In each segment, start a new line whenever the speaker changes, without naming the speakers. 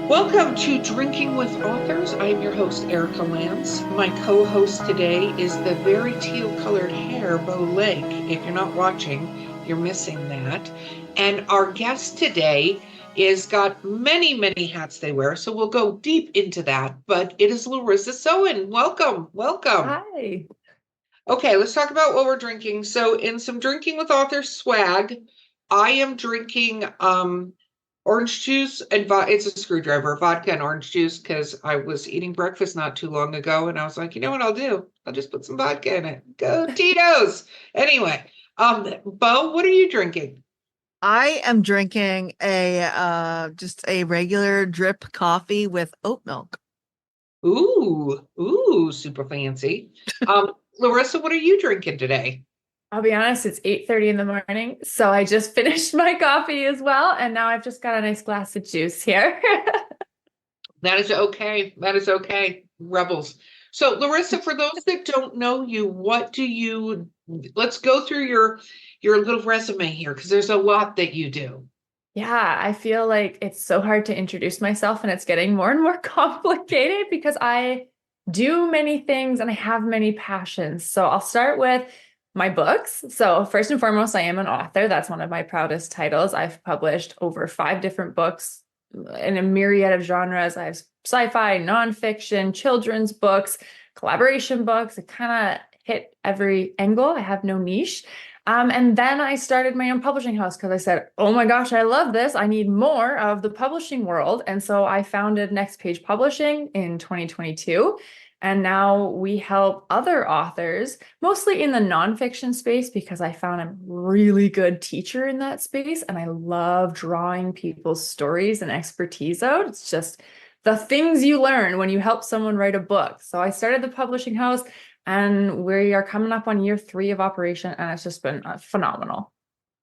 Welcome to Drinking with Authors. I'm your host, Erica Lance. My co-host today is the very teal-colored hair, Bo Lake. If you're not watching, you're missing that. And our guest today is got many, many hats they wear, so we'll go deep into that. But it is Larissa Soehn. Welcome, welcome.
Hi.
Okay, let's talk about what we're drinking. So in some Drinking with Authors swag, I am drinking orange juice and it's a screwdriver, vodka and orange juice, because I was eating breakfast not too long ago and I was like, you know what I'll do? I'll just put some vodka in it. Go Tito's. Anyway, Bo, what are you drinking?
I am drinking a just a regular drip coffee with oat milk.
Ooh, super fancy. Larissa, what are you drinking today?
I'll be honest, it's 8:30 in the morning, so I just finished my coffee as well, and now I've just got a nice glass of juice here.
That is okay. That is okay. Rebels. So, Larissa, for those that don't know you, let's go through your little resume here because there's a lot that you do.
Yeah, I feel like it's so hard to introduce myself, and it's getting more and more complicated because I do many things and I have many passions. So I'll start with my books. So first and foremost, I am an author. That's one of my proudest titles. I've published over 5 different books in a myriad of genres. I have sci-fi, nonfiction, children's books, collaboration books. I kind of hit every angle. I have no niche. And then I started my own publishing house because I said, oh my gosh, I love this. I need more of the publishing world. And so I founded Next Page Publishing in 2022. And now we help other authors, mostly in the nonfiction space, because I found a really good teacher in that space. And I love drawing people's stories and expertise out. It's just the things you learn when you help someone write a book. So I started the publishing house. And we are coming up on year 3 of operation, and it's just been phenomenal.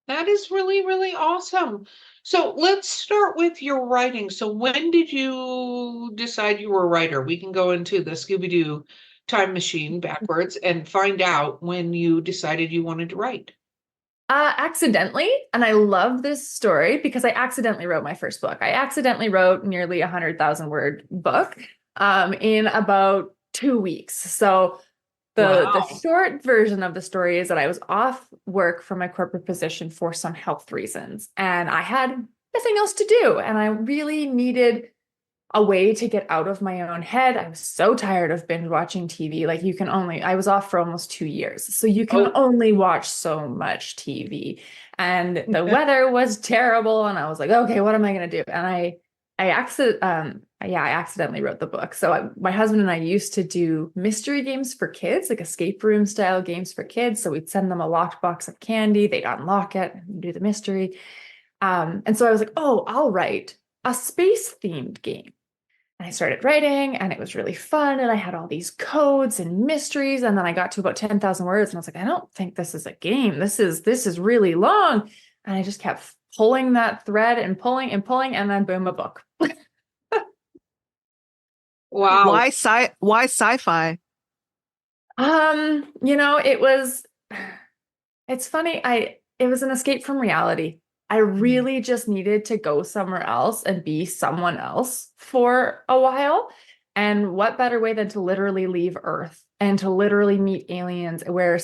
That is really, really awesome. So let's start with your writing. So when did you decide you were a writer? We can go into the Scooby-Doo time machine backwards and find out when you decided you wanted to write.
Accidentally, and I love this story because I accidentally wrote my first book. I accidentally wrote nearly 100,000 word book in about 2 weeks. So the
Wow.
short version of the story is that I was off work from my corporate position for some health reasons, and I had nothing else to do, and I really needed a way to get out of my own head. I was so tired of binge watching TV. Like I was off for almost 2 years. So you can
Oh,
only watch so much TV. And the weather was terrible. And I was like, okay, what am I going to do? And I accidentally wrote the book. So my husband and I used to do mystery games for kids, like escape room style games for kids. So we'd send them a locked box of candy. They'd unlock it and do the mystery. And so I was like, oh, I'll write a space themed game. And I started writing and it was really fun. And I had all these codes and mysteries. And then I got to about 10,000 words and I was like, I don't think this is a game. This is really long. And I just kept pulling that thread and pulling and pulling. And then boom, a book.
wow.
Why sci-fi?
It was, it's funny. It was an escape from reality. I
Mm.
really just needed to go somewhere else and be someone else for a while. And what better way than to literally leave Earth and to literally meet aliens where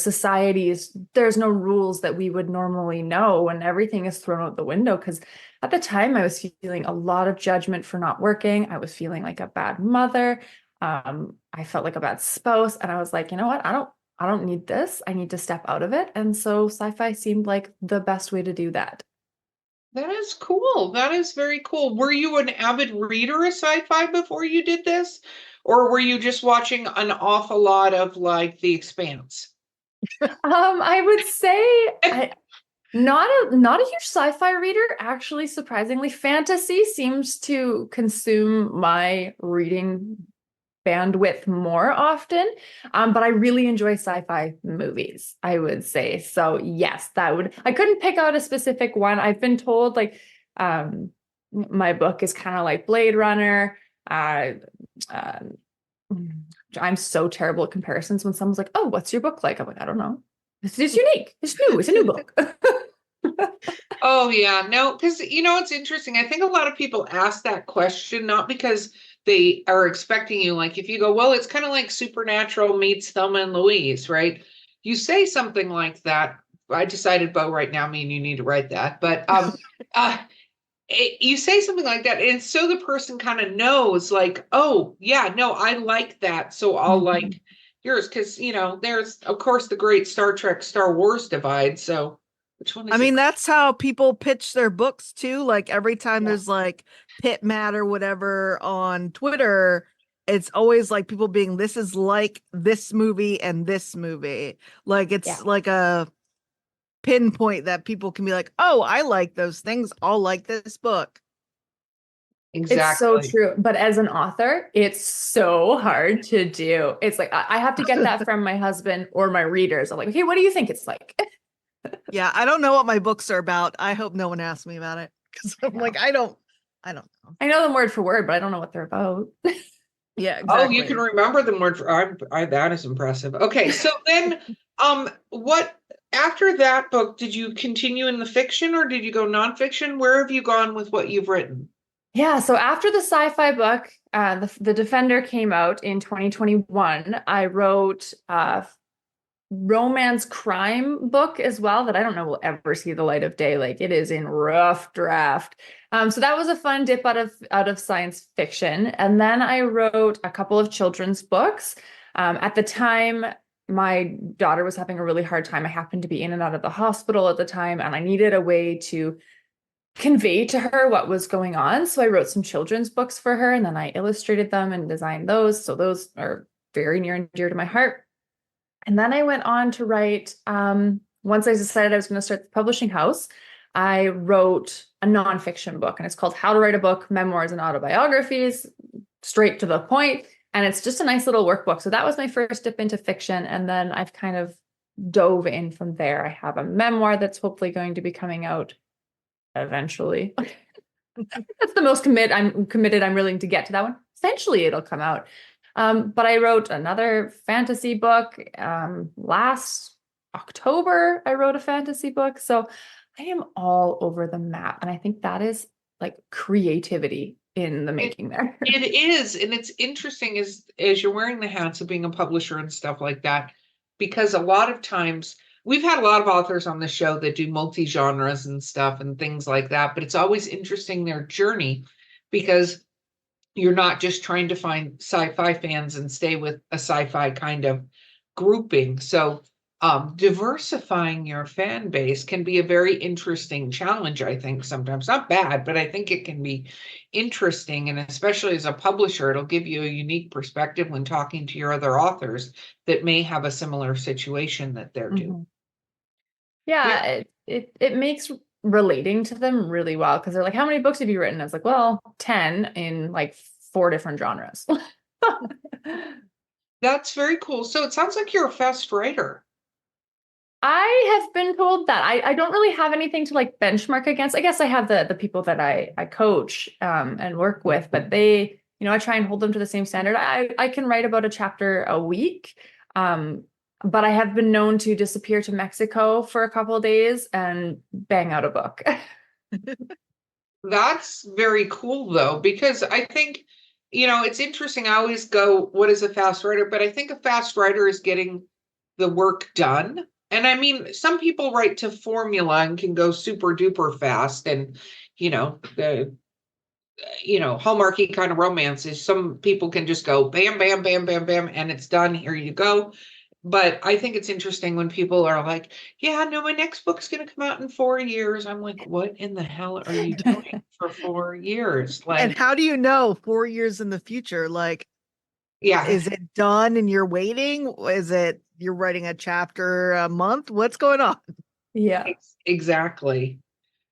there's no rules that we would normally know and everything is thrown out the window. Because at the time I was feeling a lot of judgment for not working. I was feeling like a bad mother. I felt like a bad spouse. And I was like, you know what? I don't need this. I need to step out of it. And so sci-fi seemed like the best way to do that.
That is cool. That is very cool. Were you an avid reader of sci-fi before you did this? Or were you just watching an awful lot of like The Expanse?
I would say not a huge sci-fi reader. Actually, surprisingly, fantasy seems to consume my reading bandwidth more often. But I really enjoy sci-fi movies, I would say. So yes, I couldn't pick out a specific one. I've been told like my book is kind of like Blade Runner. Uh, uh, I'm so terrible at comparisons when someone's like, oh, what's your book like? I'm like, I don't know. It's unique. It's new. It's a new book.
Oh yeah, no, because it's interesting. I think a lot of people ask that question not because they are expecting you. Like if you go, well, it's kind of like Supernatural meets Thelma and Louise, right? You say something like that. I decided, Bo, right now, me and you need to write that. But uh, you say something like that, and so the person kind of knows, like, oh yeah, no, I like that, so I'll like yours, because there's of course the great Star Trek, Star Wars divide. So which one
I
is it?
mean, that's how people pitch their books too. Like every time
Yeah.
there's like Pit Mat or whatever on Twitter, it's always like people being, this is like this movie and this movie. Like
Yeah.
it's like a pinpoint that people can be like, oh, I like those things. I'll like this book.
It's so
Exactly.
true. But as an author, it's so hard to do. It's like I have to get that from my husband or my readers. I'm like, okay, what do you think it's like?
Yeah, I don't know what my books are about. I hope no one asks me about it because I'm like, I don't know.
I know them word for word, but I don't know what they're about.
Yeah,
Oh, you can
exactly.
remember them word for that is impressive. Okay, so then what after that book, did you continue in the fiction or did you go nonfiction? Where have you gone with what you've written?
Yeah, so after the sci-fi book, the Defender came out in 2021, I wrote a romance crime book as well that I don't know will ever see the light of day. Like it is in rough draft. So that was a fun dip out of science fiction. And then I wrote a couple of children's books. At the time, my daughter was having a really hard time. I happened to be in and out of the hospital at the time, and I needed a way to convey to her what was going on. So I wrote some children's books for her, and then I illustrated them and designed those. So those are very near and dear to my heart. And then I went on to write, once I decided I was going to start the publishing house, I wrote a nonfiction book, and it's called How to Write a Book, Memoirs and Autobiographies, straight to the point. And it's just a nice little workbook. So that was my first dip into fiction. And then I've kind of dove in from there. I have a memoir that's hopefully going to be coming out eventually. That's the most committed I'm willing to get to that one. Eventually it'll come out. But I wrote another fantasy book. Last October, I wrote a fantasy book. So I am all over the map. And I think that is like creativity in the making there.
It is, and it's interesting as you're wearing the hats of being a publisher and stuff like that, because a lot of times we've had a lot of authors on the show that do multi-genres and stuff and things like that, but it's always interesting their journey because you're not just trying to find sci-fi fans and stay with a sci-fi kind of grouping. So diversifying your fan base can be a very interesting challenge, I think, sometimes. Not bad, but I think it can be interesting. And especially as a publisher, it'll give you a unique perspective when talking to your other authors that may have a similar situation that they're doing.
Yeah, it makes relating to them really well because they're like, how many books have you written? I was like, well, 10 in like 4 different genres.
That's very cool. So it sounds like you're a fast writer.
I have been told that I don't really have anything to like benchmark against. I guess I have the people that I coach and work with, but they, I try and hold them to the same standard. I can write about a chapter a week. But I have been known to disappear to Mexico for a couple of days and bang out a book.
That's very cool though, because I think, it's interesting. I always go, what is a fast writer? But I think a fast writer is getting the work done. And I mean, some people write to formula and can go super duper fast. And, the, Hallmarky kind of romances, some people can just go bam, bam, bam, bam, bam, and it's done. Here you go. But I think it's interesting when people are like, yeah, no, my next book's going to come out in 4 years. I'm like, what in the hell are you doing for 4 years?
And
Like,
how do you know 4 years in the future? Like,
yeah,
is it done and you're waiting? Is it you're writing a chapter a month? What's going on?
Yeah.
exactly.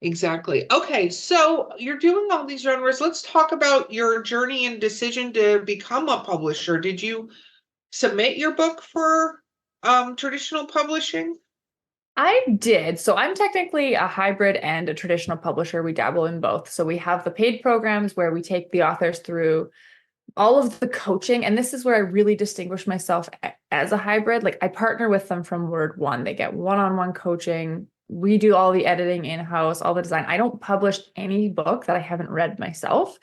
Exactly. Okay, so you're doing all these genres. Let's talk about your journey and decision to become a publisher. Did you submit your book for traditional publishing?
I did. So I'm technically a hybrid and a traditional publisher. We dabble in both. So we have the paid programs where we take the authors through all of the coaching. And this is where I really distinguish myself as a hybrid. Like I partner with them from word one. They get one-on-one coaching we do all the editing in-house, all the design. I don't publish any book that I haven't read myself.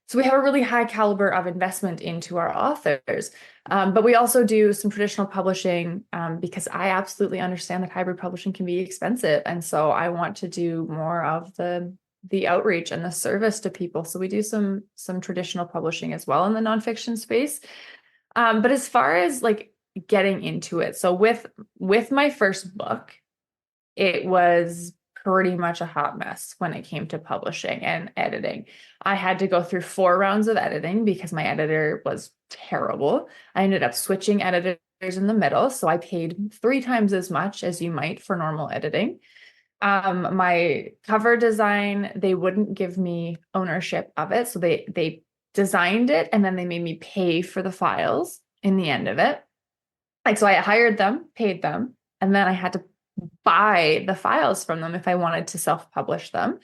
So we have a really high caliber of investment into our authors. But we also do some traditional publishing because I absolutely understand that hybrid publishing can be expensive. And so I want to do more of the outreach and the service to people. So we do some traditional publishing as well in the nonfiction space. But as far as like getting into it, so with my first book, it was pretty much a hot mess when it came to publishing and editing. I had to go through 4 rounds of editing because my editor was terrible. I ended up switching editors in the middle, so I paid 3 times as much as you might for normal editing. My cover design, they wouldn't give me ownership of it, so they designed it and then they made me pay for the files in the end of it. Like, so I hired them, paid them, and then I had to buy the files from them if I wanted to self-publish them.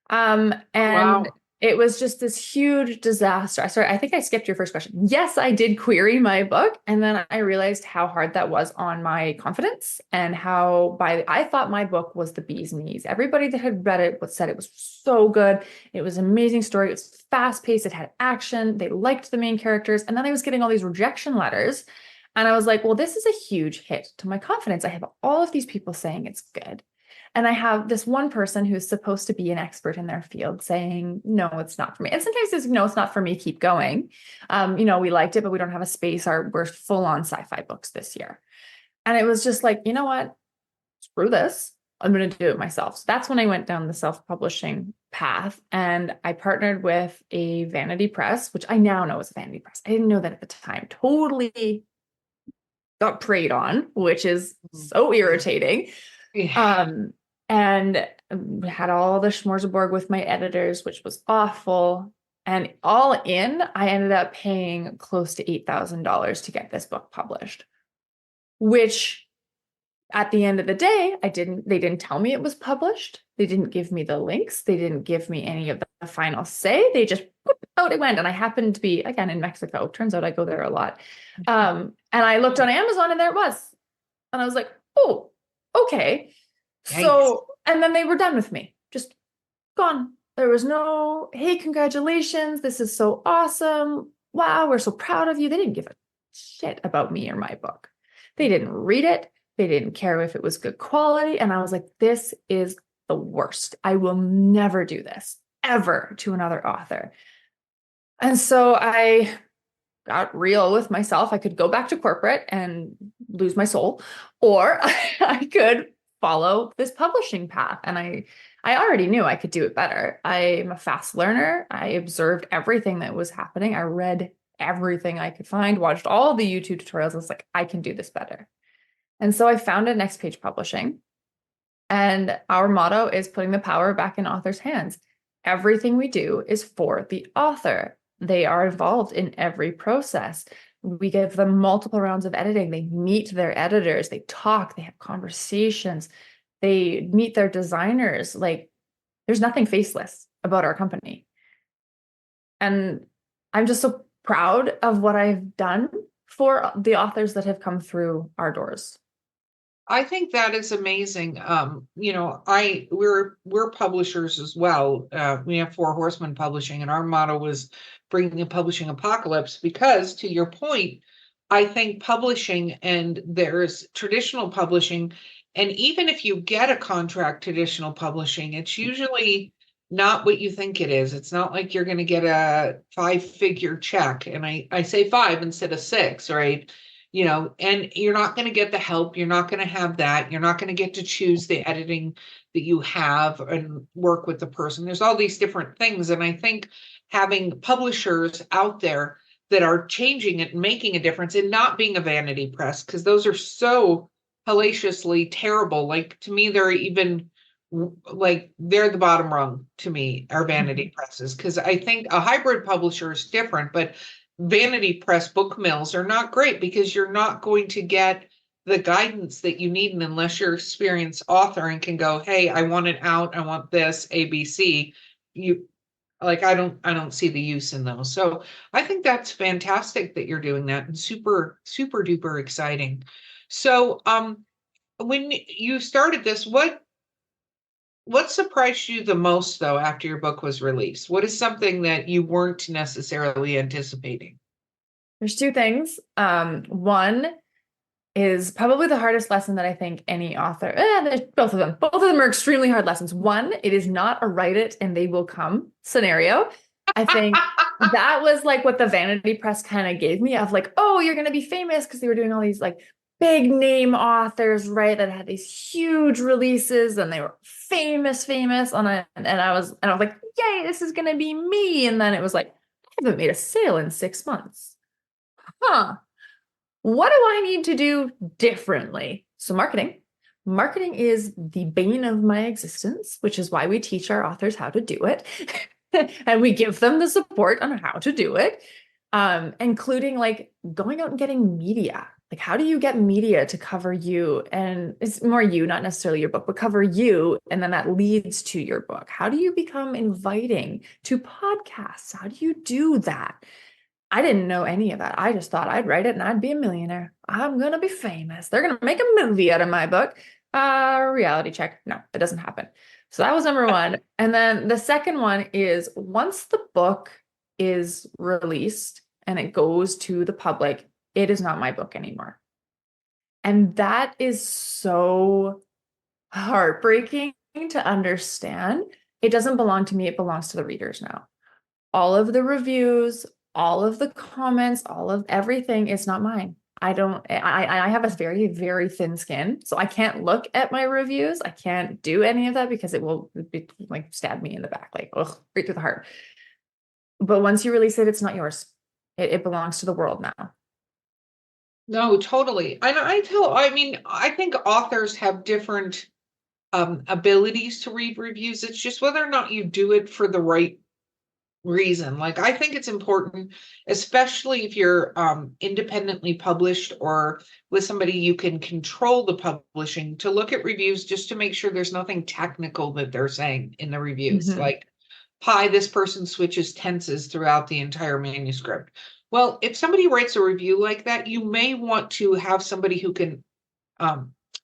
And
Wow.
it was just this huge disaster. Sorry, I think I skipped your first question. Yes, I did query my book, and then I realized how hard that was on my confidence and how I thought my book was the bee's knees. Everybody that had read it said it was so good. It was an amazing story. It was fast-paced. It had action. They liked the main characters. And then I was getting all these rejection letters. And I was like, well, this is a huge hit to my confidence. I have all of these people saying it's good. And I have this one person who's supposed to be an expert in their field saying, no, it's not for me. And sometimes it's, no, it's not for me, keep going. We liked it, but we don't have a space. We're full on sci-fi books this year. And it was just like, you know what? Screw this. I'm going to do it myself. So that's when I went down the self-publishing path, and I partnered with a vanity press, which I now know is a vanity press. I didn't know that at the time. Totally got preyed on, which is so irritating.
Yeah.
And had all the smorgasbord with my editors, which was awful. And all in, I ended up paying close to $8,000 to get this book published, which at the end of the day, they didn't tell me it was published. They didn't give me the links. They didn't give me any of the final say. They just out it went. And I happened to be, again, in Mexico. Turns out I go there a lot. And I looked on Amazon and there it was. And I was like, oh, okay.
Yikes.
So, and then they were done with me, just gone. There was no, hey, congratulations. This is so awesome. Wow, we're so proud of you. They didn't give a shit about me or my book. They didn't read it. They didn't care if it was good quality. And I was like, this is the worst. I will never do this ever to another author. And so I got real with myself. I could go back to corporate and lose my soul, or I could follow this publishing path. And I already knew I could do it better. I'm a fast learner. I observed everything that was happening. I read everything I could find, watched all the YouTube tutorials. I was like, I can do this better. And so I founded Next Page Publishing. And our motto is putting the power back in authors' hands. Everything we do is for the author. They are involved in every process. We give them multiple rounds of editing. They meet their editors. They talk. They have conversations. They meet their designers. Like, there's nothing faceless about our company. And I'm just so proud of what I've done for the authors that have come through our doors.
I think that is amazing. We're publishers as well. We have Four Horsemen Publishing, and our motto was bringing a publishing apocalypse, because to your point, I think publishing, and there's traditional publishing, and even if you get a contract traditional publishing, it's usually not what you think it is. It's not like you're going to get a 5-figure check. And I say 5 instead of 6, right? And you're not going to get the help. You're not going to have that. You're not going to get to choose the editing that you have and work with the person. There's all these different things. And I think having publishers out there that are changing it and making a difference, and not being a vanity press, because those are so hellaciously terrible. Like, to me, they're even like, they're the bottom rung to me, are vanity presses, because I think a hybrid publisher is different, but vanity press book mills are not great, because you're not going to get the guidance that you need. And unless you're an experienced author and can go, hey, I want it out, I want this ABC, I don't see the use in those. So I think that's fantastic that you're doing that, and super, super duper exciting. So when you started this, what what surprised you the most though after your book was released? What is something that you weren't necessarily anticipating?
There's two things. One is probably the hardest lesson that I think any author, there's both of them. Both of them are extremely hard lessons. One, it is not a write it and they will come scenario. I think that was like what the vanity press kind of gave me of like, oh, you're going to be famous because they were doing all these like big name authors, right? That had these huge releases and they were famous and I was like, yay, this is going to be me. And then it was like, I haven't made a sale in 6 months. Huh. What do I need to do differently? So marketing is the bane of my existence, which is why we teach our authors how to do it. And we give them the support on how to do it, including like going out and getting media. Like, how do you get media to cover you? And it's more you, not necessarily your book, but cover you. And then that leads to your book. How do you become inviting to podcasts? How do you do that? I didn't know any of that. I just thought I'd write it and I'd be a millionaire. I'm going to be famous. They're going to make a movie out of my book. Reality check. No, it doesn't happen. So that was number one. And then the second one is once the book is released and it goes to the public, it is not my book anymore. And that is so heartbreaking to understand. It doesn't belong to me. It belongs to the readers now. All of the reviews, all of the comments, all of everything is not mine. I have a very, very thin skin. So I can't look at my reviews. I can't do any of that because it will be, like stab me in the back, like ugh, right through the heart. But once you release it, it's not yours. It belongs to the world now.
No, totally. And I mean, I think authors have different abilities to read reviews. It's just whether or not you do it for the right reason. Like, I think it's important, especially if you're independently published or with somebody you can control the publishing, to look at reviews just to make sure there's nothing technical that they're saying in the reviews.
Mhm.
Like, hi, this person switches tenses throughout the entire manuscript. Well, if somebody writes a review like that, you may want to have somebody who can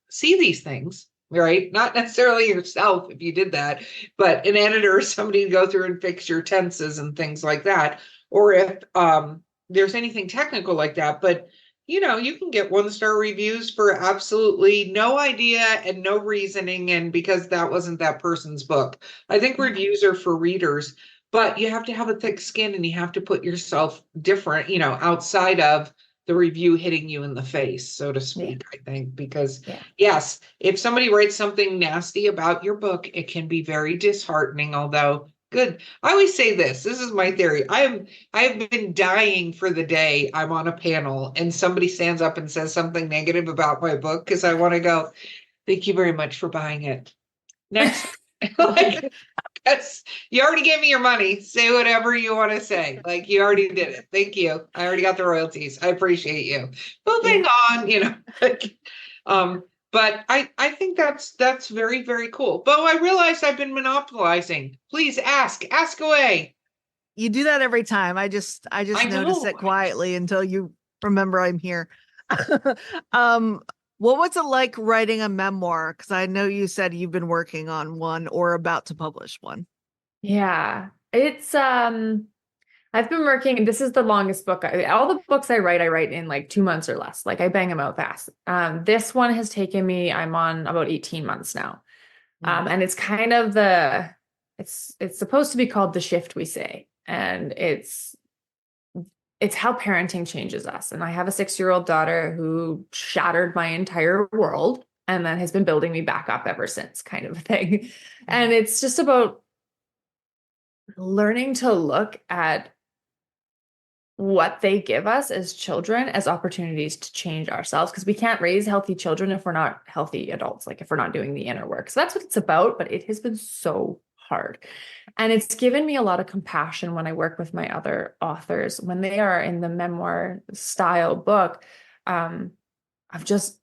see these things, right? Not necessarily yourself if you did that, but an editor or somebody to go through and fix your tenses and things like that. Or if there's anything technical like that. But you can get 1-star reviews for absolutely no idea and no reasoning, and because that wasn't that person's book. I think reviews are for readers, but you have to have a thick skin and you have to put yourself different, outside of the review hitting you in the face, so to speak. I think, because yes, if somebody writes something nasty about your book, it can be very disheartening, although good. I always say this is my theory. I have been dying for the day I'm on a panel and somebody stands up and says something negative about my book, because I want to go, thank you very much for buying it. Next. Like, that's, you already gave me your money. Say whatever you want to say. Like, you already did it. Thank you. I already got the royalties. I appreciate you. Moving on, like, but I think that's very, very cool. But I realized I've been monopolizing. Please ask away.
You do that every time. I just
I
know to sit
know.
quietly until you remember I'm here. What was it like writing a memoir? Because I know you said you've been working on one or about to publish one.
Yeah, it's I've been working, this is the longest book. All the books I write in like 2 months or less. Like, I bang them out fast. This one has taken me, I'm on about 18 months now. And it's kind of it's supposed to be called The Shift We Say. And it's how parenting changes us. And I have a 6-year-old daughter who shattered my entire world and then has been building me back up ever since, kind of a thing. And it's just about learning to look at what they give us as children as opportunities to change ourselves, because we can't raise healthy children if we're not healthy adults, like if we're not doing the inner work. So that's what it's about, but it has been so hard. And it's given me a lot of compassion when I work with my other authors, when they are in the memoir style book. I've just,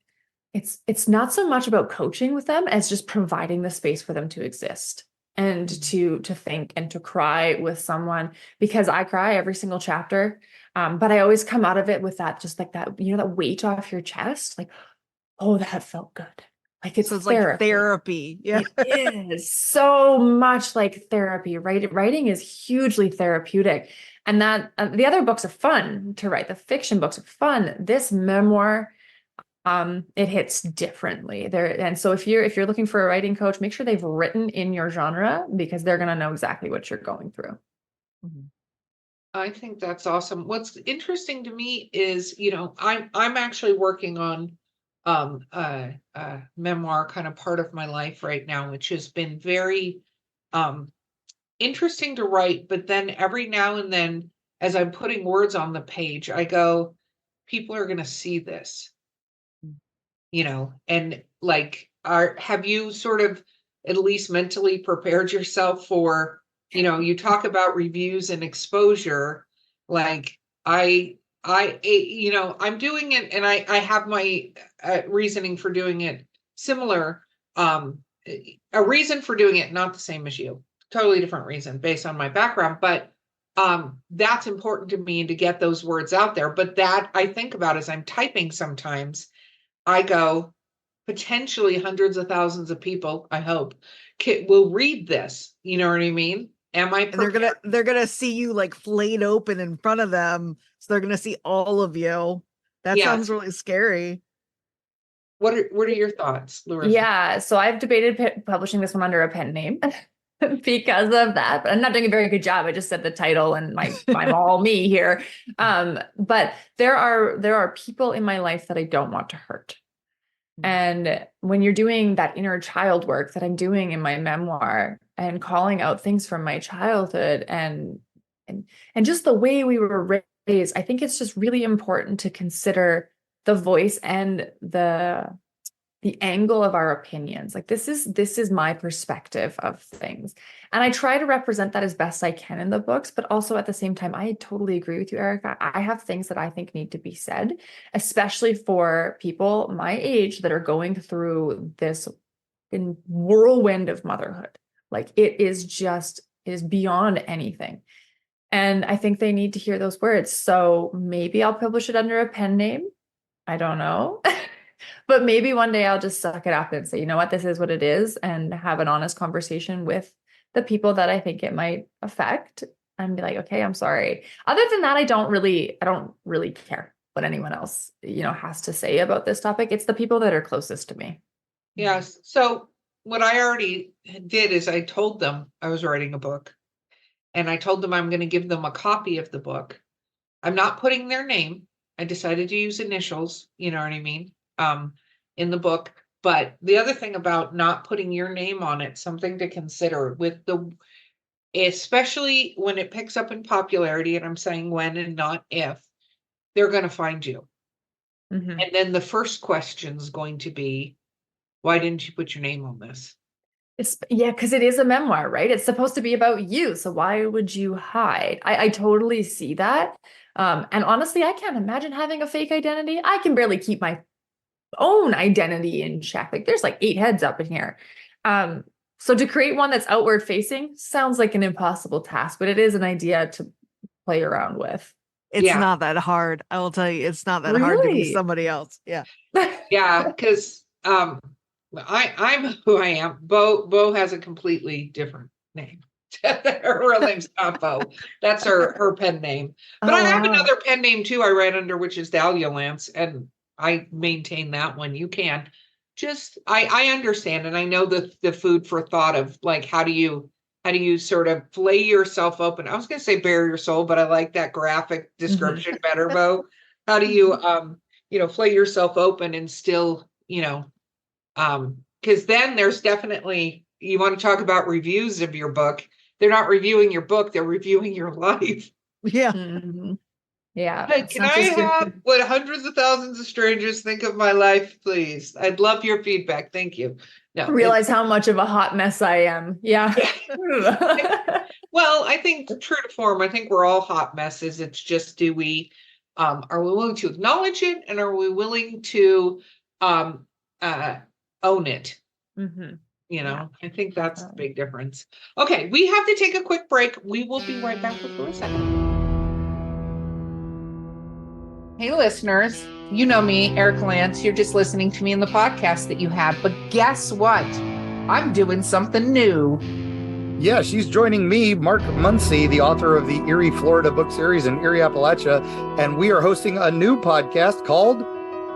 it's not so much about coaching with them as just providing the space for them to exist and to think and to cry with someone, because I cry every single chapter. But I always come out of it with that, just like that, that weight off your chest, like, oh, that felt good. Like it's
So it's like
therapy.
therapy. Yeah.
It is so much like therapy, right? Writing is hugely therapeutic. And that the other books are fun to write. The fiction books are fun. This memoir, it hits differently there. And so if you're looking for a writing coach, make sure they've written in your genre because they're going to know exactly what you're going through.
I think that's awesome. What's interesting to me is, I'm actually working on a memoir kind of part of my life right now, which has been very interesting to write, but then every now and then as I'm putting words on the page, I go, people are going to see this, and like, have you sort of at least mentally prepared yourself for, you talk about reviews and exposure, like I'm doing it, and I have my reasoning for doing it similar, a reason for doing it, not the same as you, totally different reason based on my background, but that's important to me to get those words out there. But that I think about as I'm typing sometimes, I go, potentially hundreds of thousands of people, I hope, will read this. You know what I mean? Am I
And
prepared?
they're gonna see you like flayed open in front of them. So they're gonna see all of you. That sounds
Yes.
really scary.
What are your thoughts, Larissa?
Yeah, so I've debated publishing this one under a pen name because of that, but I'm not doing a very good job. I just said the title and I'm all me here. But there are people in my life that I don't want to hurt. And when you're doing that inner child work that I'm doing in my memoir and calling out things from my childhood and just the way we were raised, I think it's just really important to consider the voice and the angle of our opinions. Like this is my perspective of things. And I try to represent that as best I can in the books, but also at the same time, I totally agree with you, Erica. I have things that I think need to be said, especially for people my age that are going through this whirlwind of motherhood. Like it is beyond anything. And I think they need to hear those words. So maybe I'll publish it under a pen name. I don't know. But maybe one day I'll just suck it up and say, you know what, this is what it is, and have an honest conversation with the people that I think it might affect and be like, okay, I'm sorry. Other than that, I don't really care what anyone else, has to say about this topic. It's the people that are closest to me.
Yes. So what I already did is I told them I was writing a book, and I told them I'm going to give them a copy of the book. I'm not putting their name. I decided to use initials, you know what I mean? In the book. But the other thing about not putting your name on it, something to consider especially when it picks up in popularity, and I'm saying when and not if, they're going to find you. And then the first question is going to be, why didn't you put your name on this?
Because it is a memoir, right? It's supposed to be about you. So why would you hide? I totally see that. And honestly, I can't imagine having a fake identity. I can barely keep my own identity in check. Like there's like 8 heads up in here. So to create one that's outward facing sounds like an impossible task, but it is an idea to play around with.
It's not that hard. I will tell you, it's not that hard to be somebody else. Yeah.
Yeah, because I'm who I am. Bo has a completely different name. Her real name's not Bo. That's her pen name. But I have another pen name too I write under, which is Dahlia Lance, and I maintain that one. You can just I understand, and I know the food for thought of like how do you sort of flay yourself open. I was going to say bare your soul, but I like that graphic description better, Bo. How do you flay yourself open and still, because then there's definitely, you want to talk about reviews of your book. They're not reviewing your book, they're reviewing your life.
Yeah.
Yeah.
Can I have what hundreds of thousands of strangers think of my life, please? I'd love your feedback. Thank you. No,
realize how much of a hot mess I am. Yeah.
Well, I think true to form, I think we're all hot messes. It's just, are we willing to acknowledge it, and are we willing to own it? I think that's the big difference. Okay, we have to take a quick break. We will be right back with Larissa. Hey, listeners, you know me, Eric Lance. You're just listening to me in the podcast that you have. But guess what? I'm doing something new.
Yeah, she's joining me, Mark Muncy, the author of the Erie, Florida book series in Erie, Appalachia, and we are hosting a new podcast called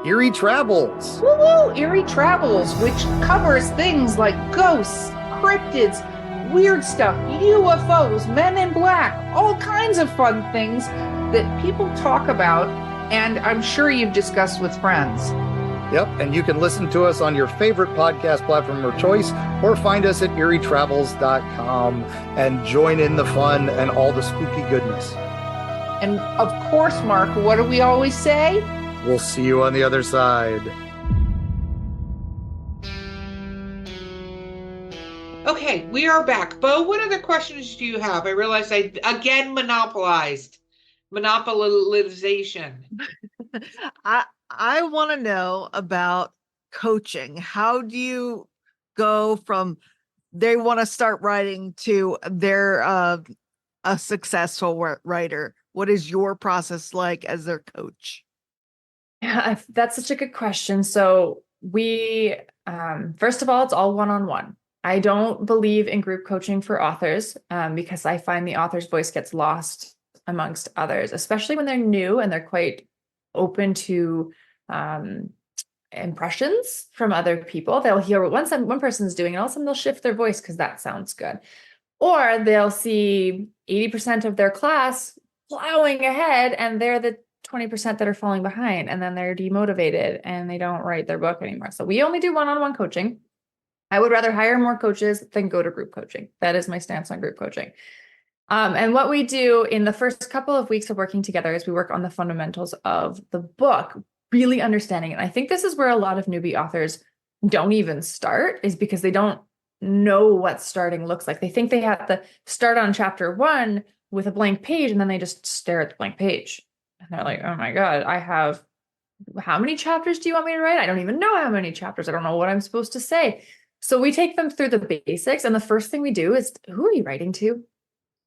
Erie Travels.
Woo-woo! Erie Travels, which covers things like ghosts, cryptids, weird stuff, UFOs, men in black, all kinds of fun things that people talk about, and I'm sure you've discussed with friends.
Yep, and you can listen to us on your favorite podcast platform of choice, or find us at erietravels.com and join in the fun and all the spooky goodness.
And of course, Mark, what do we always say?
We'll see you on the other side.
Okay, we are back. Bo, what other questions do you have? I realized I again monopolization.
I want to know about coaching. How do you go from they want to start writing to they're a successful writer? What is your process like as their coach?
Yeah, that's such a good question. So we, first of all, it's all one-on-one. I don't believe in group coaching for authors because I find the author's voice gets lost amongst others, especially when they're new and they're quite open to impressions from other people. They'll hear what one person's doing, and all of a sudden they'll shift their voice because that sounds good. Or they'll see 80% of their class plowing ahead, and they're the 20% that are falling behind, and then they're demotivated and they don't write their book anymore. So we only do one-on-one coaching. I would rather hire more coaches than go to group coaching. That is my stance on group coaching. And what we do in the first couple of weeks of working together is we work on the fundamentals of the book, really understanding it. And I think this is where a lot of newbie authors don't even start, is because they don't know what starting looks like. They think they have to start on chapter 1 with a blank page, and then they just stare at the blank page. And they're like, oh my God, how many chapters do you want me to write? I don't even know how many chapters. I don't know what I'm supposed to say. So we take them through the basics. And the first thing we do is, who are you writing to?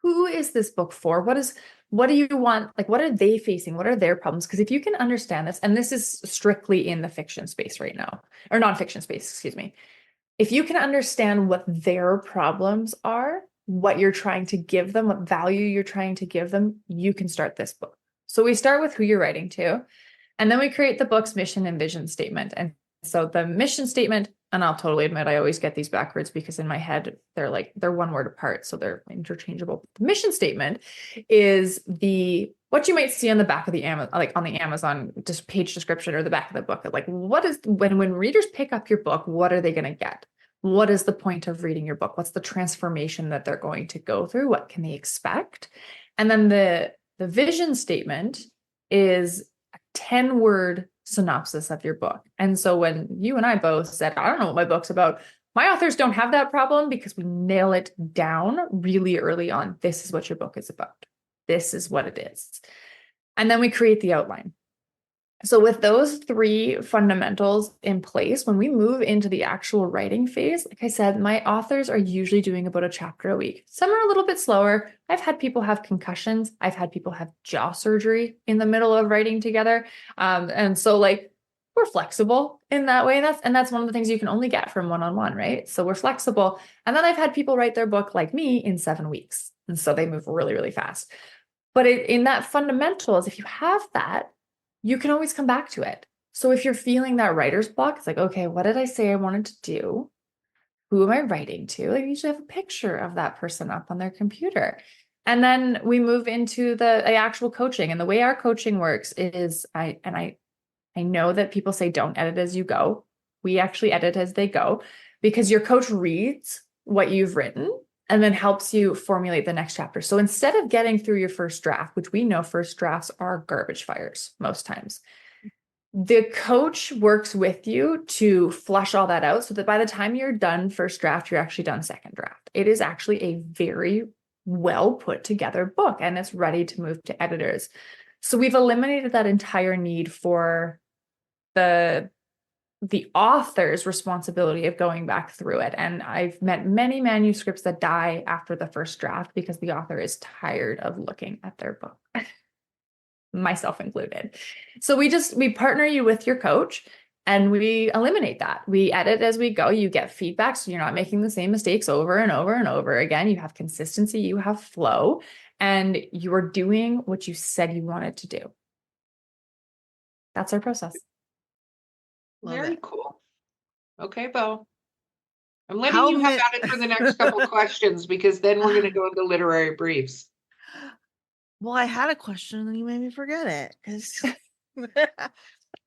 Who is this book for? What do you want? Like, what are they facing? What are their problems? Because if you can understand this, and this is strictly in the fiction space right now, or nonfiction space, excuse me. If you can understand what their problems are, what you're trying to give them, what value you're trying to give them, you can start this book. So we start with who you're writing to, and then we create the book's mission and vision statement. And so the mission statement, and I'll totally admit I always get these backwards because in my head they're one word apart, so they're interchangeable. The mission statement is what you might see on the back of the on the Amazon just page description or the back of the book. Like, what is when readers pick up your book, what are they going to get? What is the point of reading your book? What's the transformation that they're going to go through? What can they expect? And then the vision statement is a 10-word synopsis of your book. And so when you and I both said, I don't know what my book's about, my authors don't have that problem because we nail it down really early on. This is what your book is about. This is what it is. And then we create the outline. So with those 3 fundamentals in place, when we move into the actual writing phase, like I said, my authors are usually doing about a chapter a week. Some are a little bit slower. I've had people have concussions. I've had people have jaw surgery in the middle of writing together. And so like we're flexible in that way. And that's one of the things you can only get from one-on-one, right? So we're flexible. And then I've had people write their book like me in 7 weeks. And so they move really, really fast. But in that fundamentals, if you have that, you can always come back to it. So if you're feeling that writer's block, it's like, okay, what did I say I wanted to do? Who am I writing to? I usually have a picture of that person up on their computer. And then we move into the actual coaching. And the way our coaching works is I know that people say don't edit as you go. We actually edit as they go because your coach reads what you've written and then helps you formulate the next chapter. So instead of getting through your first draft, which we know first drafts are garbage fires most times, the coach works with you to flush all that out so that by the time you're done first draft, you're actually done second draft. It is actually a very well put together book and it's ready to move to editors. So we've eliminated that entire need for the author's responsibility of going back through it. And I've met many manuscripts that die after the first draft because the author is tired of looking at their book. myself included. So we partner you with your coach and we eliminate that. We edit as we go. You get feedback. So you're not making the same mistakes over and over and over again. You have consistency, you have flow, and you're doing what you said you wanted to do. That's our process.
Love
Very
it.
cool. Okay, Bo. I'm letting
How
you have
ma-
at it for the next couple questions because then we're going to go into literary briefs.
Well, I had a question and you made me forget it. 'Cause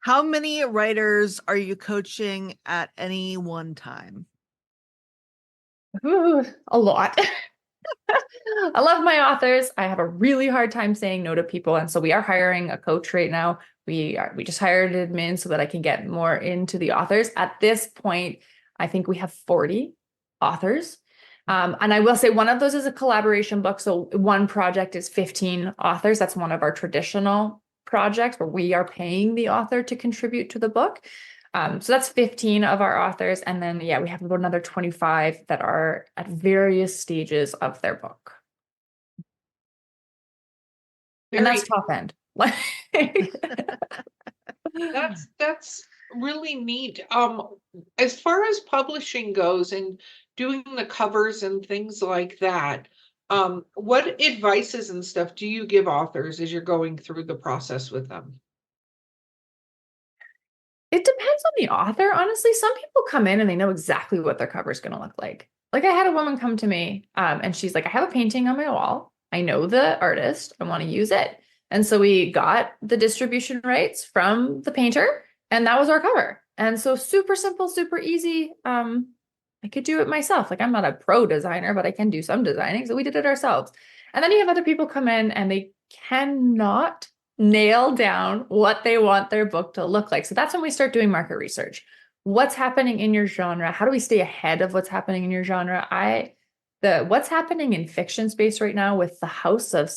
how many writers are you coaching at any one time?
Ooh, a lot. I love my authors. I have a really hard time saying no to people. And so we are hiring a coach right now. We just hired an admin so that I can get more into the authors. At this point, I think we have 40 authors. And I will say one of those is a collaboration book. So one project is 15 authors. That's one of our traditional projects where we are paying the author to contribute to the book. So that's 15 of our authors. And then, yeah, we have about another 25 that are at various stages of their book. And
Very,
that's top end.
that's really neat. As far as publishing goes and doing the covers and things like that, what advices and stuff do you give authors as you're going through the process with them?
It depends on the author. Honestly, some people come in and they know exactly what their cover is going to look like. Like I had a woman come to me and she's like, I have a painting on my wall. I know the artist. I want to use it. And so we got the distribution rights from the painter and that was our cover. And so super simple, super easy. I could do it myself. Like I'm not a pro designer, but I can do some designing. So we did it ourselves. And then you have other people come in and they cannot nail down what they want their book to look like. So that's when we start doing market research. What's happening in your genre? How do we stay ahead of what's happening in your genre? What's happening in fiction space right now with the house of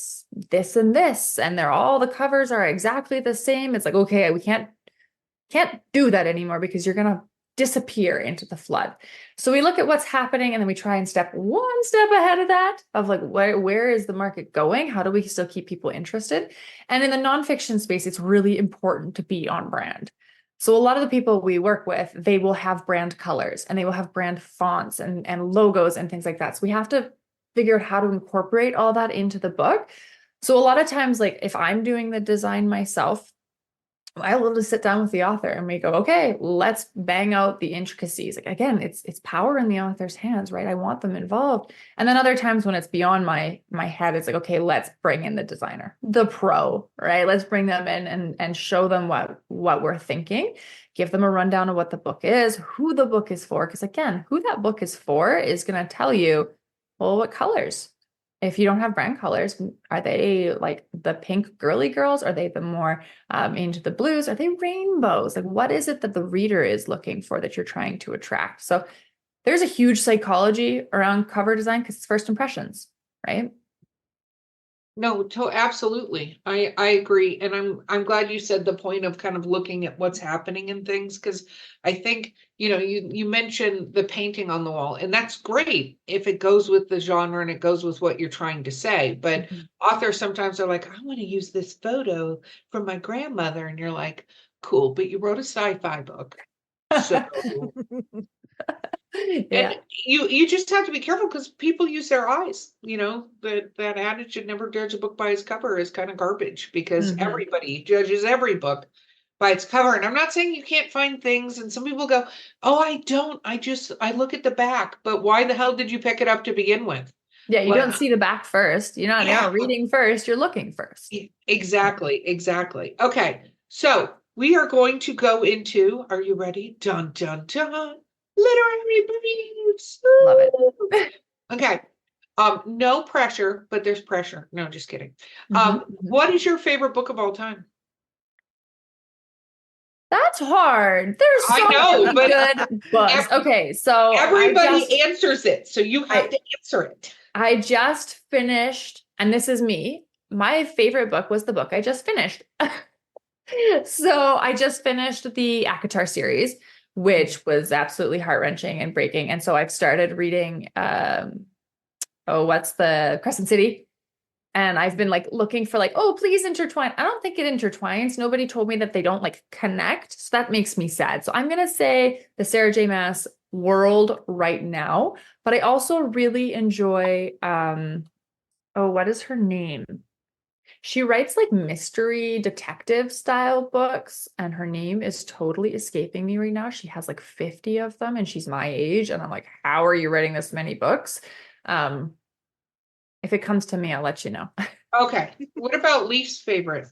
this and this, and all the covers are exactly the same. It's like, okay, we can't do that anymore because you're gonna disappear into the flood. So we look at what's happening and then we try and step one step ahead of that of like, where is the market going? How do we still keep people interested? And in the nonfiction space, it's really important to be on brand. So a lot of the people we work with, they will have brand colors and they will have brand fonts and logos and things like that. So we have to figure out how to incorporate all that into the book. So a lot of times, like if I'm doing the design myself, I love to sit down with the author and we go, okay, let's bang out the intricacies. Like again, it's power in the author's hands, right? I want them involved. And then other times when it's beyond my head, it's like, okay, let's bring in the designer, the pro, right? Let's bring them in and show them what we're thinking, give them a rundown of what the book is, who the book is for. Because again, who that book is for is going to tell you, well, what colors. If you don't have brand colors, are they like the pink girly girls? Are they the more into the blues? Are they rainbows? Like, what is it that the reader is looking for that you're trying to attract? So there's a huge psychology around cover design because it's first impressions, right?
No, absolutely. I agree. And I'm glad you said the point of kind of looking at what's happening in things, because I think, you mentioned the painting on the wall, and that's great if it goes with the genre and it goes with what you're trying to say. But authors sometimes are like, I want to use this photo from my grandmother. And you're like, cool, but you wrote a sci-fi book. So
Yeah.
and you just have to be careful because people use their eyes. That adage, should never judge a book by its cover, is kind of garbage because everybody judges every book by its cover. And I'm not saying you can't find things. And some people go, oh, I don't. I look at the back. But why the hell did you pick it up to begin with?
Yeah, you
Like,
don't see the back first. You're not reading first, you're looking first.
Exactly. Okay. So we are going to go into, are you ready? Dun, dun, dun. Literary briefs.
Love it.
Okay. No pressure, but there's pressure. No, just kidding.
Mhm.
What is your favorite book of all time?
That's hard. There's so
I know,
many
but
good books. Okay, so
everybody answers it, so you have to answer it.
I just finished, and this is me. My favorite book was the book I just finished. So I just finished the ACOTAR series, which was absolutely heart-wrenching and breaking. And so I've started reading what's the Crescent City? And I've been like looking for like, oh, please intertwine. I don't think it intertwines. Nobody told me that they don't like connect. So that makes me sad. So I'm going to say the Sarah J. Maas world right now. But I also really enjoy, what is her name? She writes like mystery detective style books, and her name is totally escaping me right now. She has like 50 of them, and she's my age. And I'm like, how are you writing this many books? If it comes to me, I'll let you know.
Okay. What about least favorite?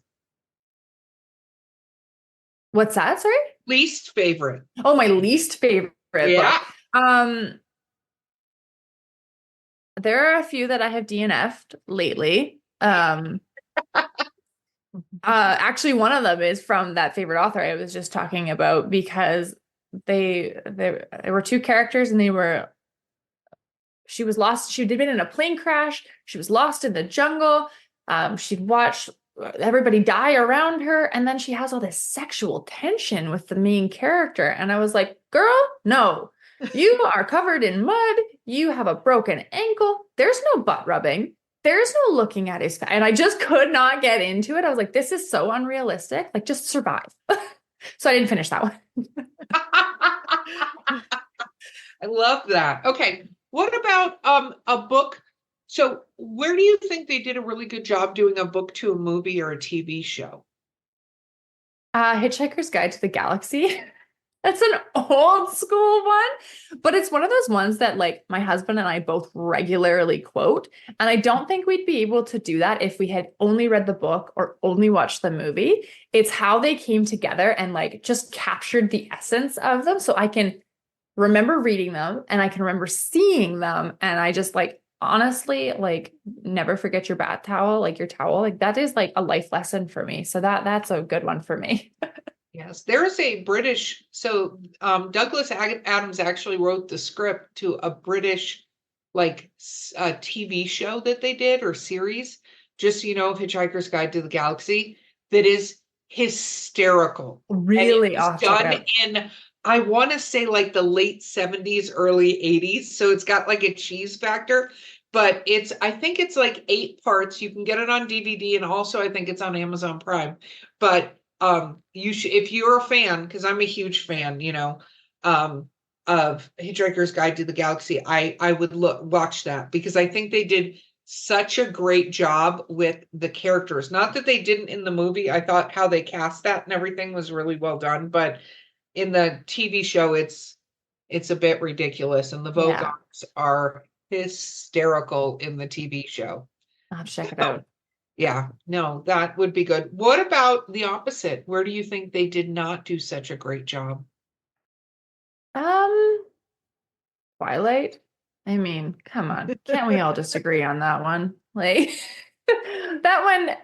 What's that? Sorry?
Least favorite.
Oh, my least favorite
Yeah.
book. There are a few that I have DNF'd lately. Actually, one of them is from that favorite author I was just talking about, because there were two characters, and she was lost. She'd been in a plane crash. She was lost in the jungle. She'd watched everybody die around her, and then she has all this sexual tension with the main character. And I was like, girl, no, you are covered in mud. You have a broken ankle. There's no butt rubbing. There's no looking at his face. And I just could not get into it. I was like, this is so unrealistic. Like, just survive. So I didn't finish that one.
I love that. Okay. What about a book? So where do you think they did a really good job doing a book to a movie or a TV show?
Hitchhiker's Guide to the Galaxy. That's an old school one, but it's one of those ones that like my husband and I both regularly quote. And I don't think we'd be able to do that if we had only read the book or only watched the movie. It's how they came together and like just captured the essence of them. So I can remember reading them and I can remember seeing them. And I just like, honestly, like never forget your bath towel, like your towel, like that is like a life lesson for me. So that's a good one for me.
Yes, there's a British, so Douglas Adams actually wrote the script to a British like TV show that they did, or series, just so you know, Hitchhiker's Guide to the Galaxy, that is hysterical.
Really
And it was done in, I want to say like the late 70s, early 80s. So it's got like a cheese factor, but I think it's like 8 parts. You can get it on DVD, and also I think it's on Amazon Prime. But you should, if you're a fan, because I'm a huge fan, of Hitchhiker's Guide to the Galaxy, I would watch that, because I think they did such a great job with the characters. Not that they didn't in the movie. I thought how they cast that and everything was really well done, but in the TV show, it's a bit ridiculous, and the Vogons are hysterical in the TV show.
I'll check it out.
Yeah, no, that would be good. What about the opposite? Where do you think they did not do such a great job?
Twilight. I mean, come on. Can't we all just agree on that one? Like that one,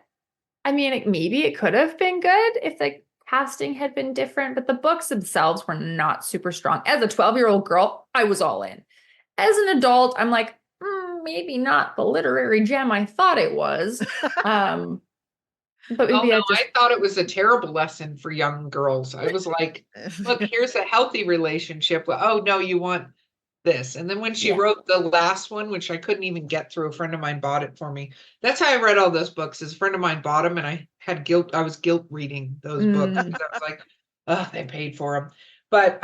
I mean, maybe it could have been good if the casting had been different, but the books themselves were not super strong. As a 12-year-old girl, I was all in. As an adult, I'm like, maybe not the literary gem I thought it was. But maybe
I thought it was a terrible lesson for young girls. I was like, look, here's a healthy relationship. Oh no, you want this. And then when she wrote the last one, which I couldn't even get through, a friend of mine bought it for me. That's how I read all those books. Is a friend of mine bought them, and I had guilt. I was guilt reading those books. I was like, oh, they paid for them. But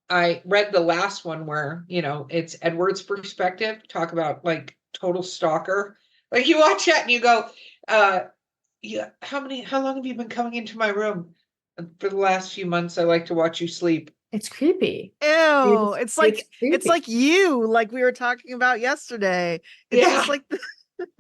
I read the last one where, it's Edward's perspective. Talk about like total stalker. Like you watch that and you go, yeah, how long have you been coming into my room? For the last few months, I like to watch you sleep.
It's creepy.
Ew, it's like you, like we were talking about yesterday. It's just like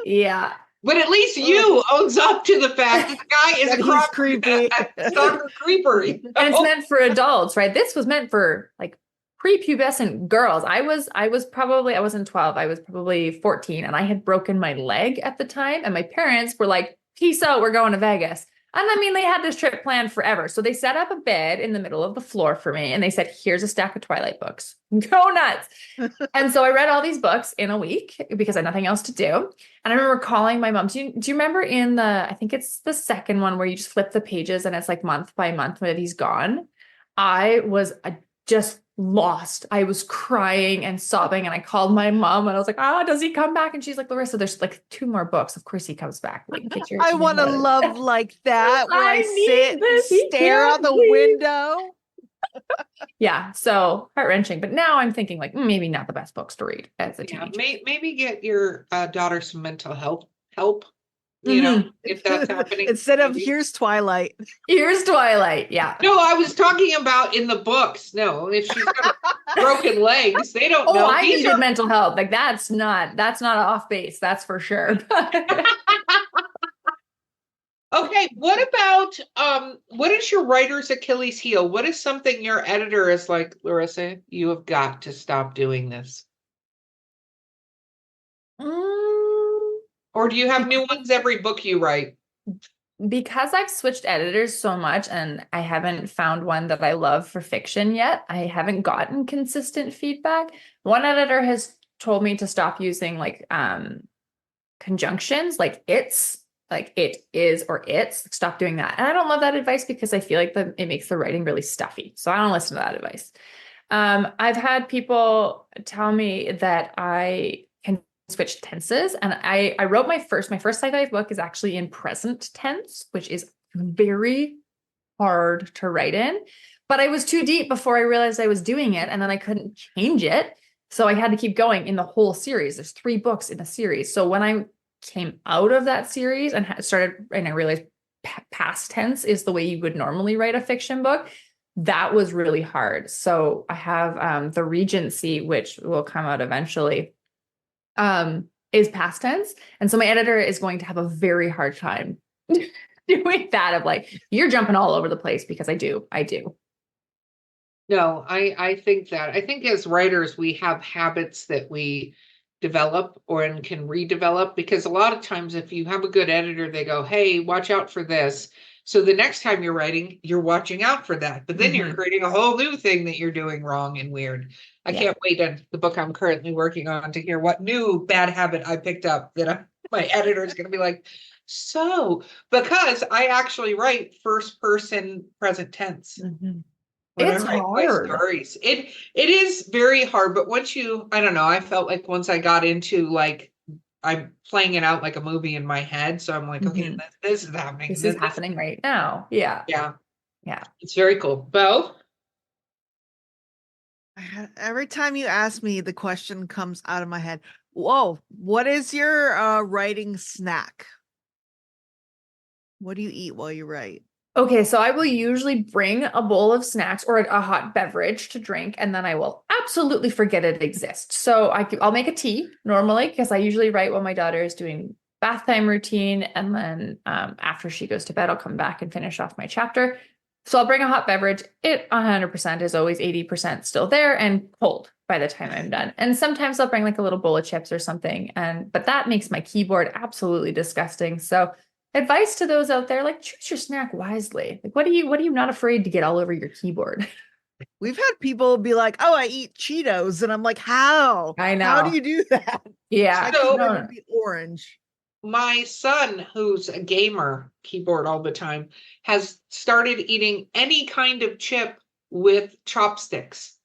yeah.
But at least you owns up to the fact that the guy is
he's creepy.
Stalker creeper.
And it's meant for adults, right? This was meant for like prepubescent girls. I wasn't 12, I was probably 14, and I had broken my leg at the time, and my parents were like, peace out, we're going to Vegas. And I mean, they had this trip planned forever. So they set up a bed in the middle of the floor for me, and they said, here's a stack of Twilight books. Go nuts. And so I read all these books in a week because I had nothing else to do. And I remember calling my mom. Do you remember I think it's the second one where you just flip the pages and it's like month by month that he's gone? I was just lost. I was crying and sobbing, and I called my mom and I was like, does he come back? And she's like, Larissa, there's like 2 more books. Of course he comes back. Like,
I want to love like that where I sit and
this. He
stare out
can't
the
leave.
window.
Yeah, so heart-wrenching. But now I'm thinking like maybe not the best books to read as a
Yeah,
teenager.
maybe get your daughter some mental help. You know, if that's happening.
Instead of
maybe.
here's Twilight.
Here's Twilight. Yeah.
No, I was talking about in the books. No, if she's got broken legs, they don't know.
I
These
needed
are
mental health. Like that's not off base. That's for sure.
okay. What about what is your writer's Achilles heel? What is something your editor is like, Larissa, you have got to stop doing this? Or do you have new ones every book you write?
Because I've switched editors so much and I haven't found one that I love for fiction yet, I haven't gotten consistent feedback. One editor has told me to stop using like conjunctions, like it's, like it is or it's. Stop doing that. And I don't love that advice because I feel like it makes the writing really stuffy. So I don't listen to that advice. I've had people tell me that I can switch tenses, and I wrote my first sci-fi book is actually in present tense, which is very hard to write in, but I was too deep before I realized I was doing it, and then I couldn't change it, so I had to keep going in the whole series. There's 3 books in the series, so when I came out of that series and started, and I realized past tense is the way you would normally write a fiction book, that was really hard. So I have the Regency, which will come out eventually, is past tense. And so my editor is going to have a very hard time doing that, of like, you're jumping all over the place, because I do.
No, I think as writers, we have habits that we develop and can redevelop, because a lot of times if you have a good editor, they go, hey, watch out for this. So the next time you're writing, you're watching out for that, but then you're creating a whole new thing that you're doing wrong and weird. I can't wait in the book I'm currently working on to hear what new bad habit I picked up that my editor is going to be like, so, because I actually write first person present tense.
It's hard.
Stories. It is very hard, but once I don't know, I felt like once I got into like, I'm playing it out like a movie in my head. So I'm like, okay, this is happening.
This is happening right now. Yeah.
It's very cool. Bo?
Every time you ask me, the question comes out of my head. Whoa, what is your writing snack? What do you eat while you write?
Okay, so I will usually bring a bowl of snacks or a hot beverage to drink, and then I will absolutely forget it exists. So I'll make a tea normally, because I usually write while my daughter is doing bath time routine, and then after she goes to bed, I'll come back and finish off my chapter. So I'll bring a hot beverage. It 100% is always 80% still there and cold by the time I'm done. And sometimes I'll bring like a little bowl of chips or something, but that makes my keyboard absolutely disgusting. So advice to those out there, like, choose your snack wisely. Like, what are you not afraid to get all over your keyboard?
We've had people be like, oh, I eat Cheetos. And I'm like, how?
I know.
How do you do that?
Yeah.
So,
it would be orange.
My son, who's a gamer, keyboard all the time, has started eating any kind of chip with chopsticks.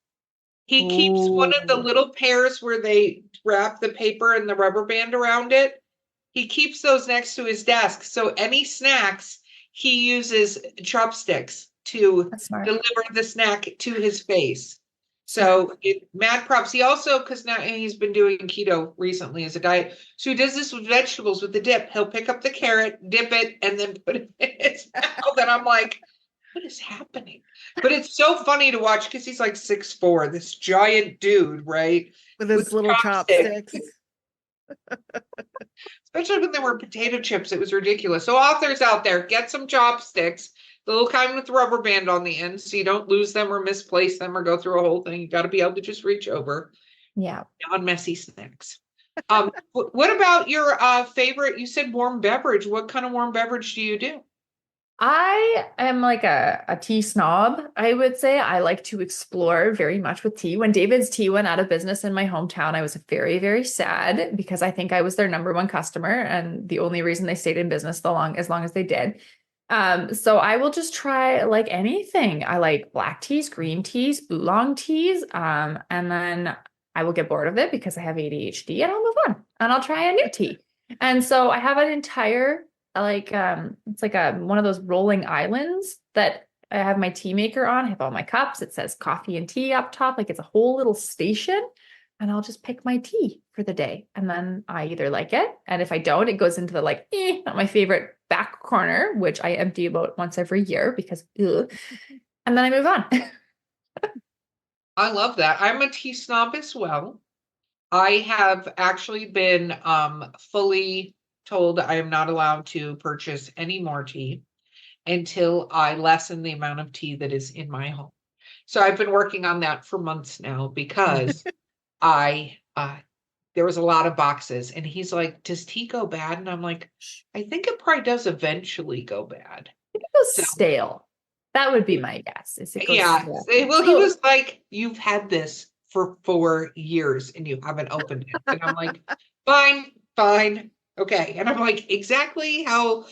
He keeps one of the little pears where they wrap the paper and the rubber band around it. He keeps those next to his desk. So any snacks, he uses chopsticks to deliver the snack to his face. So mad props. He also, because now he's been doing keto recently as a diet. So he does this with vegetables with the dip. He'll pick up the carrot, dip it, and then put it in his mouth. And I'm like, what is happening? But it's so funny to watch because he's like 6'4", this giant dude, right?
With his little chopsticks.
Especially when there were potato chips, it was ridiculous. So authors out there, get some chopsticks, the little kind with the rubber band on the end, so you don't lose them or misplace them or go through a whole thing. You got to be able to just reach over.
Yeah.
Non-messy snacks. What about your favorite? You said warm beverage. What kind of warm beverage do you do?
I am like a tea snob, I would say. I like to explore very much with tea. When David's Tea went out of business in my hometown, I was very, very sad because I think I was their #1 customer and the only reason they stayed in business as long as they did. So I will just try like anything. I like black teas, green teas, oolong teas. And then I will get bored of it because I have ADHD and I'll move on and I'll try a new tea. And so I have an entire it's like one of those rolling islands that I have my tea maker on. I have all my cups. It says coffee and tea up top. Like it's a whole little station. And I'll just pick my tea for the day. And then I either like it. And if I don't, it goes into the not my favorite back corner, which I empty about once every year because, ugh. And then I move on.
I love that. I'm a tea snob as well. I have actually been fully told I am not allowed to purchase any more tea until I lessen the amount of tea that is in my home. So I've been working on that for months now because there was a lot of boxes and he's like, does tea go bad? And I'm like, I think it probably does eventually go bad.
It goes stale. That would be my guess. Is it goes stale.
Well, he was like, you've had this for 4 years and you haven't opened it. And I'm like, fine. Okay. And I'm like, exactly how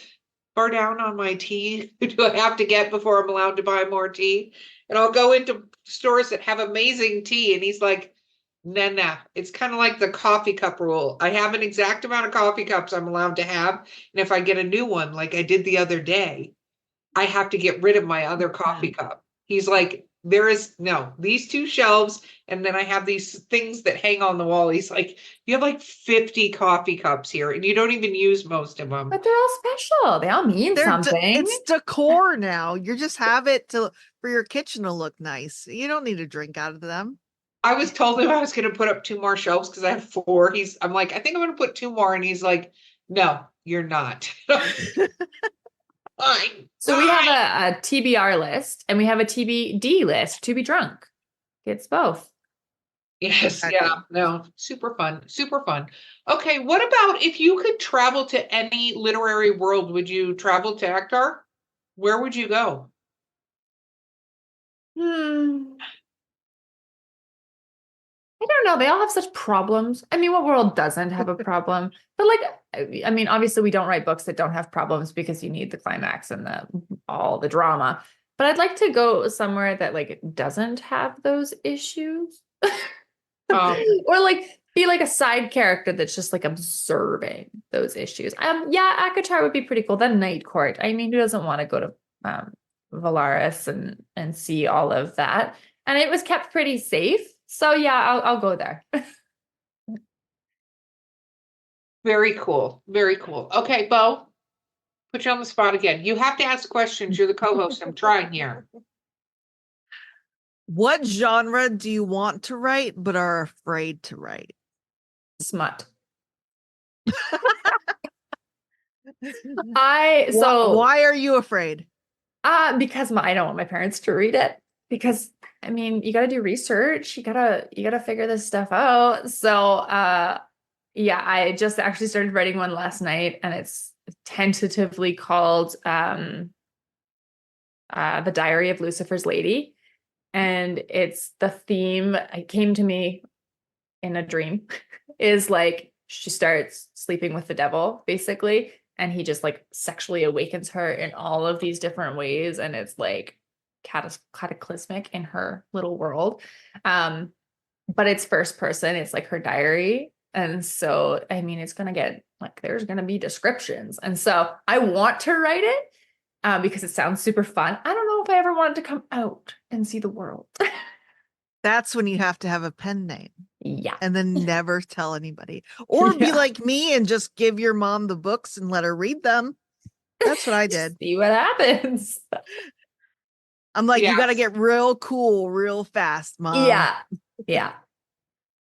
far down on my tea do I have to get before I'm allowed to buy more tea? And I'll go into stores that have amazing tea. And he's like, nah. It's kind of like the coffee cup rule. I have an exact amount of coffee cups I'm allowed to have. And if I get a new one, like I did the other day, I have to get rid of my other coffee cup. He's like, these 2 shelves. And then I have these things that hang on the wall. He's like, you have like 50 coffee cups here and you don't even use most of them.
But they're all special. They all mean something.
It's decor now. You just have it for your kitchen to look nice. You don't need to drink out of them.
I was told him I was going to put up 2 more shelves because I have 4. I'm like, I think I'm going to put 2 more. And he's like, no, you're not. Fine.
So we have a TBR list and we have a TBD list, to be drunk. It's both.
Yes. Yeah. No, super fun. Okay. What about if you could travel to any literary world, would you travel to Akhtar? Where would you go?
I don't know. They all have such problems. I mean, what world doesn't have a problem? But like, I mean, obviously we don't write books that don't have problems because you need the climax and all the drama. But I'd like to go somewhere that like doesn't have those issues. Or like be like a side character that's just like observing those issues. Yeah, Akatar would be pretty cool. Then Night Court. I mean, who doesn't want to go to Valaris and see all of that? And it was kept pretty safe. So yeah, I'll go there.
Very cool. Okay, Bo, put you on the spot again. You have to ask questions. You're the co-host. I'm trying here.
What genre do you want to write but are afraid to write?
Smut. Why
are you afraid?
Because I don't want my parents to read it. Because I mean, you got to do research. You gotta figure this stuff out. So, yeah, I just actually started writing one last night, and it's tentatively called "The Diary of Lucifer's Lady," and it's the theme. It came to me in a dream. Is like she starts sleeping with the devil, basically, and he just like sexually awakens her in all of these different ways, and it's like cataclysmic in her little world. But it's first person. It's like her diary. And so, I mean, it's going to get like, there's going to be descriptions. And so I want to write it because it sounds super fun. I don't know if I ever wanted to come out and see the world.
That's when you have to have a pen name.
Yeah.
And then never tell anybody. Or be like me and just give your mom the books and let her read them. That's what I did.
See what happens.
I'm like, you got to get real cool real fast, Mom.
Yeah.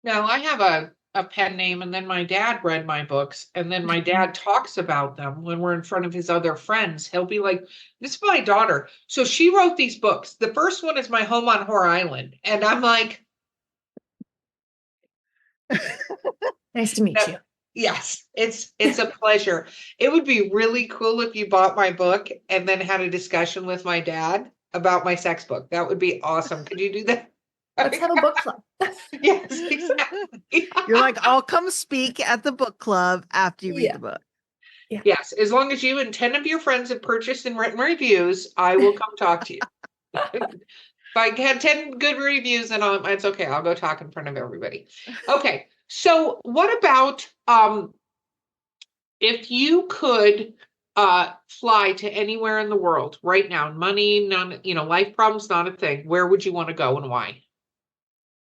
No, I have a pen name, and then my dad read my books, and then my dad talks about them when we're in front of his other friends. He'll be like, this is my daughter. So she wrote these books. The first one is My Home on Whore Island. And I'm like,
nice to meet you.
Yes, it's a pleasure. It would be really cool if you bought my book and then had a discussion with my dad about my sex book. That would be awesome. Could you do that?
Let's have a book club.
Yes, exactly.
You're like, I'll come speak at the book club after you read the book.
Yeah.
Yes, as long as you and 10 of your friends have purchased and written reviews, I will come talk to you. If I had 10 good reviews, then it's okay. I'll go talk in front of everybody. Okay. So what about if you could fly to anywhere in the world right now, money, none, life problems, not a thing. Where would you want to go and why?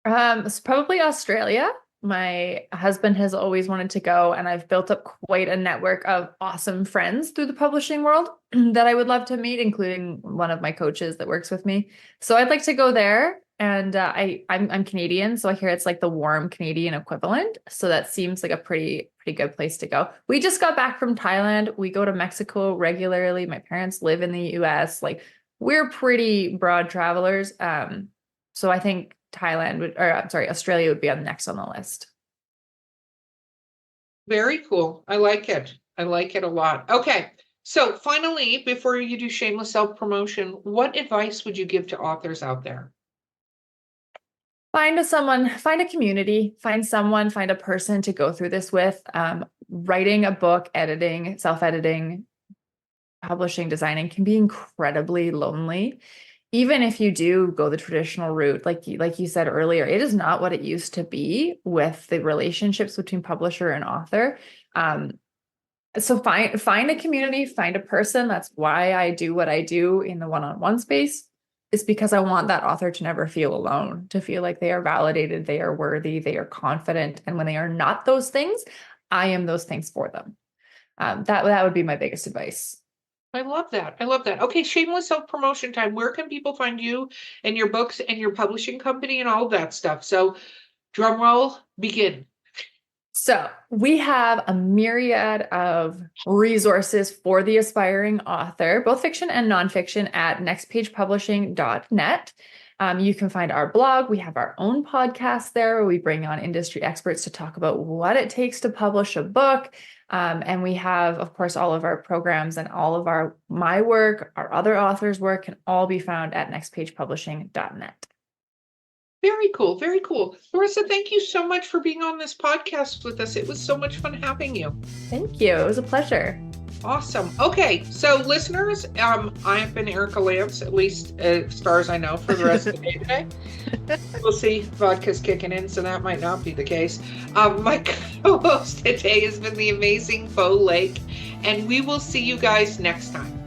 It's probably Australia. My husband has always wanted to go, and I've built up quite a network of awesome friends through the publishing world that I would love to meet, including one of my coaches that works with me. So I'd like to go there. And I'm Canadian, so I hear it's like the warm Canadian equivalent. So that seems like a pretty good place to go. We just got back from Thailand. We go to Mexico regularly. My parents live in the US. Like, we're pretty broad travelers. So I think Australia would be next on the list.
Very cool. I like it. I like it a lot. Okay. So finally, before you do shameless self-promotion, what advice would you give to authors out there?
Find a community, find a person to go through this with. Writing a book, editing, self-editing, publishing, designing can be incredibly lonely. Even if you do go the traditional route, like you said earlier, it is not what it used to be with the relationships between publisher and author. So find a community, find a person. That's why I do what I do in the one-on-one space. It's because I want that author to never feel alone, to feel like they are validated, they are worthy, they are confident. And when they are not those things, I am those things for them. That would be my biggest advice.
I love that. I love that. Okay, shameless self-promotion time. Where can people find you and your books and your publishing company and all of that stuff? So drum roll, begin.
So we have a myriad of resources for the aspiring author, both fiction and nonfiction, at nextpagepublishing.net. You can find our blog. We have our own podcast there where we bring on industry experts to talk about what it takes to publish a book. And we have, of course, all of our programs and all of my work, our other authors' work can all be found at nextpagepublishing.net.
Very cool. Very cool. Larissa, thank you so much for being on this podcast with us. It was so much fun having you.
Thank you. It was a pleasure.
Awesome. Okay, so listeners, I have been Erica Lance, at least as far as I know, for the rest of the day today. We'll see. Vodka's kicking in, so that might not be the case. My co-host today has been the amazing Bo Lake, and we will see you guys next time.